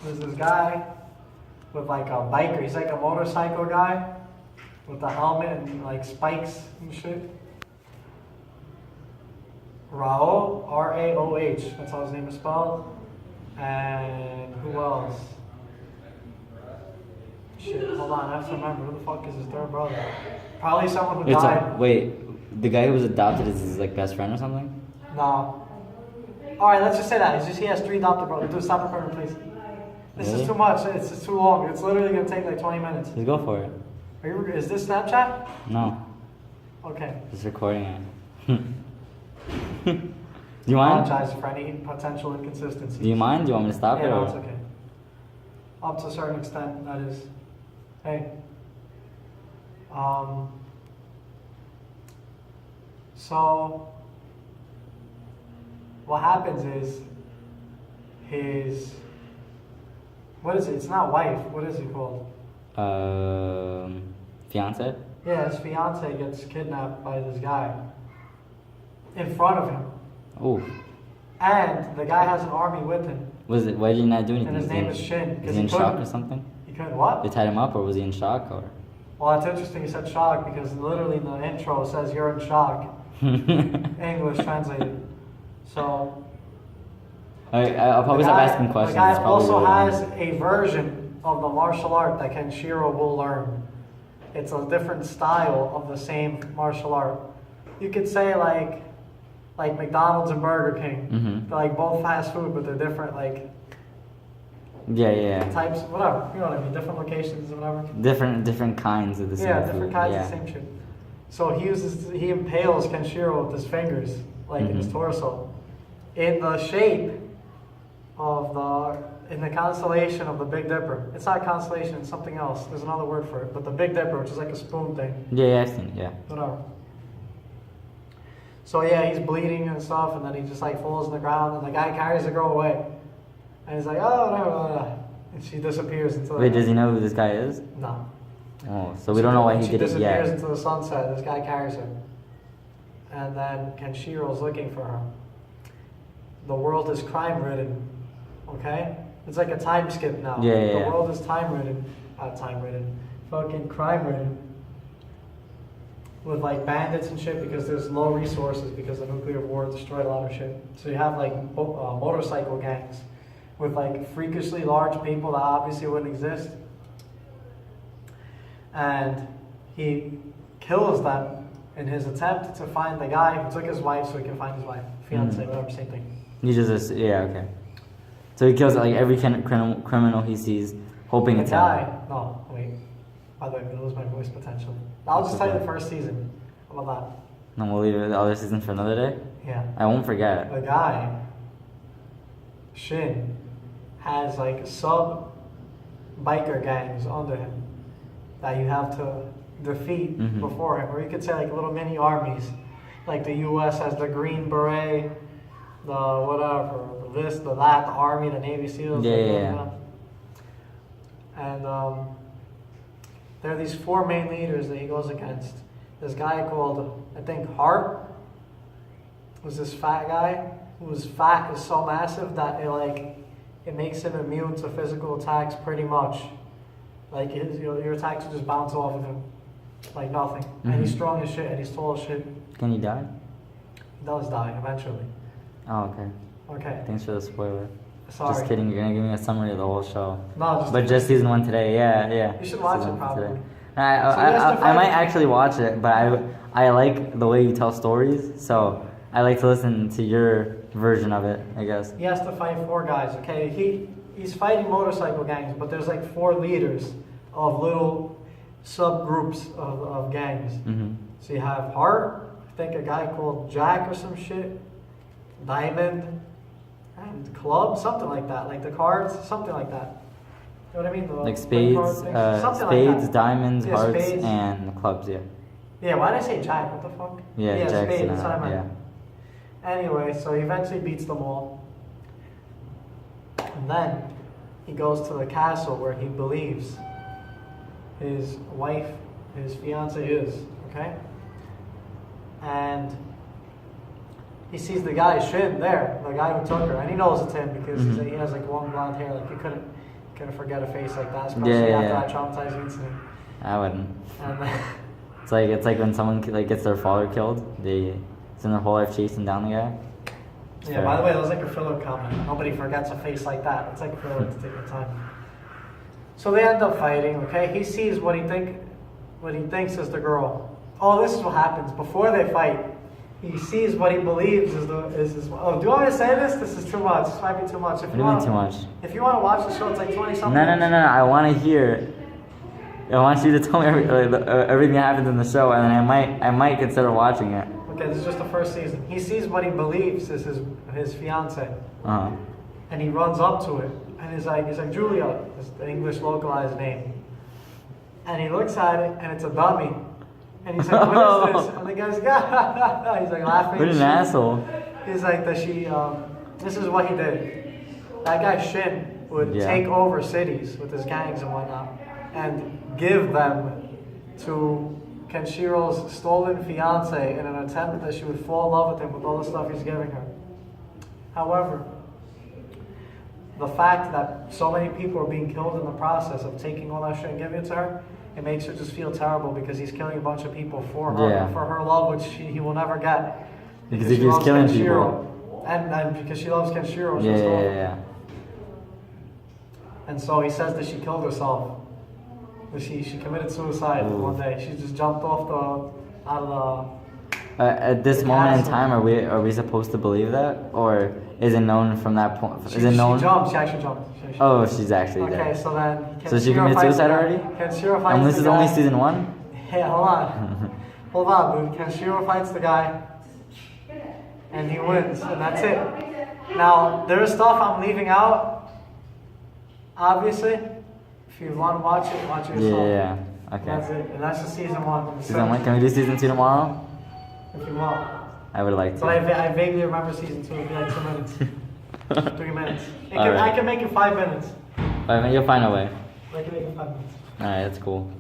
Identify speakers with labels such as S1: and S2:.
S1: There's this guy with like a biker. He's like a motorcycle guy with a helmet and like spikes and shit. Raoh, R-A-O-H. That's how his name is spelled. And who else? Shit, hold on. I have to remember. Who the fuck is his third brother? Probably someone who died.
S2: Wait, the guy who was adopted is his like best friend or something?
S1: No. Alright, let's just say that. He has 3 adopted brothers. Dude, stop recording, please. This
S2: Really?
S1: is too much. It's just too long. It's literally going to take like 20 minutes.
S2: Just go for it.
S1: Is this Snapchat?
S2: No,
S1: Okay.
S2: just recording it. Do you mind?
S1: Apologize for any potential inconsistencies.
S2: Do you mind? Do you want me to stop
S1: Yeah,
S2: it?
S1: no,
S2: Or?
S1: it's okay. Up to a certain extent, that is. Hey. So, what happens is what is it? It's not wife. What is it called?
S2: Fiance?
S1: Yeah, his fiance gets kidnapped by this guy in front of him.
S2: Oh,
S1: And the guy has an army with him.
S2: why did he not do anything?
S1: And his
S2: Was
S1: name
S2: he-
S1: is Shin.
S2: Was
S1: Because
S2: he
S1: he
S2: in shock or
S1: couldn't.
S2: something?
S1: He couldn't what?
S2: They tied him up, or was he in shock? Or
S1: Well, that's interesting. You said shock because literally in the intro it says you're in shock. English translated. So
S2: I'll probably stop asking questions.
S1: The guy
S2: It's probably
S1: also
S2: really
S1: has
S2: long.
S1: a version of the martial art that Kenshiro will learn. It's a different style of the same martial art. You could say like McDonald's and Burger King.
S2: Mhm.
S1: They're like both fast food, but they're different like
S2: Yeah.
S1: types, whatever. You know what I mean? Different locations and whatever.
S2: Different kinds of the same
S1: Yeah,
S2: food.
S1: different kinds
S2: yeah.
S1: of the same shit. So he impales Kenshiro with his fingers, like in his
S2: Mhm.
S1: torso, in the shape of in the constellation of the Big Dipper. It's not a constellation, it's something else. There's another word for it, but the Big Dipper, which is like a spoon thing,
S2: Yeah, I've seen it, yeah.
S1: whatever. So yeah, he's bleeding and stuff, and then he just like falls on the ground, and the guy carries the girl away, and he's like, oh no, and she disappears into.
S2: Wait, does he know who this guy is?
S1: No.
S2: Oh, so we don't know why he
S1: She
S2: did it
S1: disappears
S2: yet.
S1: into the sunset. This guy carries her. And then Kenshiro's looking for her. The world is crime-ridden. Okay? It's like a time skip now.
S2: Yeah.
S1: The world is time-ridden. Not time-ridden. Fucking crime-ridden. With like bandits and shit because there's low resources because the nuclear war destroyed a lot of shit. So you have like motorcycle gangs with like freakishly large people that obviously wouldn't exist. And he kills them in his attempt to find the guy who took his wife so he can find his wife. Fiance, whatever, same thing.
S2: He just, yeah, okay. So he kills like every criminal he sees, hoping
S1: The
S2: it's him.
S1: guy, no, wait. By the way, I'm going to lose my voice potentially. I'll just tell you the first season. How about
S2: No, we'll leave the other season for another day.
S1: that? Yeah.
S2: I won't forget.
S1: The guy, Shin, has like sub biker gangs under him that you have to defeat
S2: Mhm.
S1: before him. Or you could say like little mini armies. Like the US has the Green Beret, the whatever, this, the that, the Army, the Navy SEALs.
S2: Yeah,
S1: like,
S2: yeah,
S1: you
S2: yeah.
S1: know. And there are these 4 main leaders that he goes against. This guy called, I think, Hart was this fat guy whose fat is so massive that it makes him immune to physical attacks pretty much. Like your attacks will just bounce off of him like nothing. And he's
S2: Mhm.
S1: strong as shit and he's tall as shit.
S2: Can he die?
S1: He does die eventually.
S2: Oh, okay.
S1: Okay.
S2: Thanks for the spoiler.
S1: Sorry.
S2: Just kidding. You're gonna give me a summary of the whole show.
S1: No,
S2: But just season 1 today. Yeah.
S1: You should watch
S2: Season
S1: it
S2: 1
S1: probably.
S2: today.
S1: So he has to
S2: I might
S1: fight-
S2: actually watch it, but I like the way you tell stories, so I like to listen to your version of it, I guess.
S1: He has to fight 4 guys. Okay, he's fighting motorcycle gangs, but there's like 4 leaders of little subgroups of gangs.
S2: Mhm.
S1: So you have Hart, I think a guy called Jack or some shit, Diamond, and Club, something like that. Like the cards, something like that. You know what I mean? The
S2: Like
S1: playing card
S2: spades,
S1: things, something like
S2: spades,
S1: that.
S2: diamonds,
S1: Yeah,
S2: hearts,
S1: spades.
S2: and clubs. Yeah.
S1: Yeah, why did I say Jack? What the fuck?
S2: Yeah, Jack's
S1: spades,
S2: in
S1: that's what I
S2: yeah.
S1: meant. Anyway, so he eventually beats them all. And then he goes to the castle where he believes his wife, his fiance is, okay? And he sees the guy Shin there, the guy who took her, and he knows it's him because
S2: Mhm.
S1: he has like long blonde hair, like gonna forget a face like that, especially after that traumatizing incident.
S2: I wouldn't.
S1: And then,
S2: It's like when someone like gets their father killed, they spend their whole life chasing down the guy.
S1: yeah. By the way, that was like a filler comment. Nobody forgets a face like that. It's like filler to take your time. So they end up fighting. Okay, he sees what he thinks is the girl. Oh, this is what happens before they fight. He sees what he believes is his. Oh, do you want me to say this? This is too much. This might be too much.
S2: What do you mean too much?
S1: If you want to watch the show, it's like 20 something.
S2: No. I want to hear. I want you to tell me everything that happens in the show, and then I might consider watching it.
S1: Okay, this is just the first season. He sees what he believes is his fiance, and he runs up to it, and he's like Julia, is the English localized name, and he looks at it, and it's a dummy, and he's like, "What is this?" And the guy's he's like laughing.
S2: What an asshole!
S1: He's like, "Does she? This is what he did. That guy Shin would take over cities with his gangs and whatnot, and give them to Kenshiro's stolen fiance in an attempt that she would fall in love with him with all the stuff he's giving her. However, the fact that so many people are being killed in the process of taking all that shit and giving it to her, it makes her just feel terrible because he's killing a bunch of people for her, for her love, which he will never get.
S2: Because he keeps killing people.
S1: And because she loves Kenshiro.
S2: Yeah.
S1: And so he says that she killed herself. She committed suicide one day. She just jumped off out of the.
S2: At this moment in time, are we supposed to believe that, or is it known from that point? Is it known?
S1: She jumped. She actually jumped.
S2: Oh, she's actually dead.
S1: Okay, so then.
S2: So she committed suicide already?
S1: Kenshiro fights
S2: and this
S1: the
S2: is
S1: guy.
S2: only season 1.
S1: Hey, hold on, dude. Kenshiro fights the guy, and he wins, and that's it. Now there is stuff I'm leaving out. Obviously. If you want to watch it yourself.
S2: Yeah. Okay.
S1: That's it. And that's just season 1.
S2: Season 1? Can we do season 2 tomorrow?
S1: If you want.
S2: I would like to.
S1: But I vaguely remember season 2 would be like 2 minutes. 3 minutes.
S2: Alright.
S1: I can make it 5 minutes.
S2: 5 minutes? You'll find a way.
S1: I can make it 5 minutes.
S2: Alright, that's cool.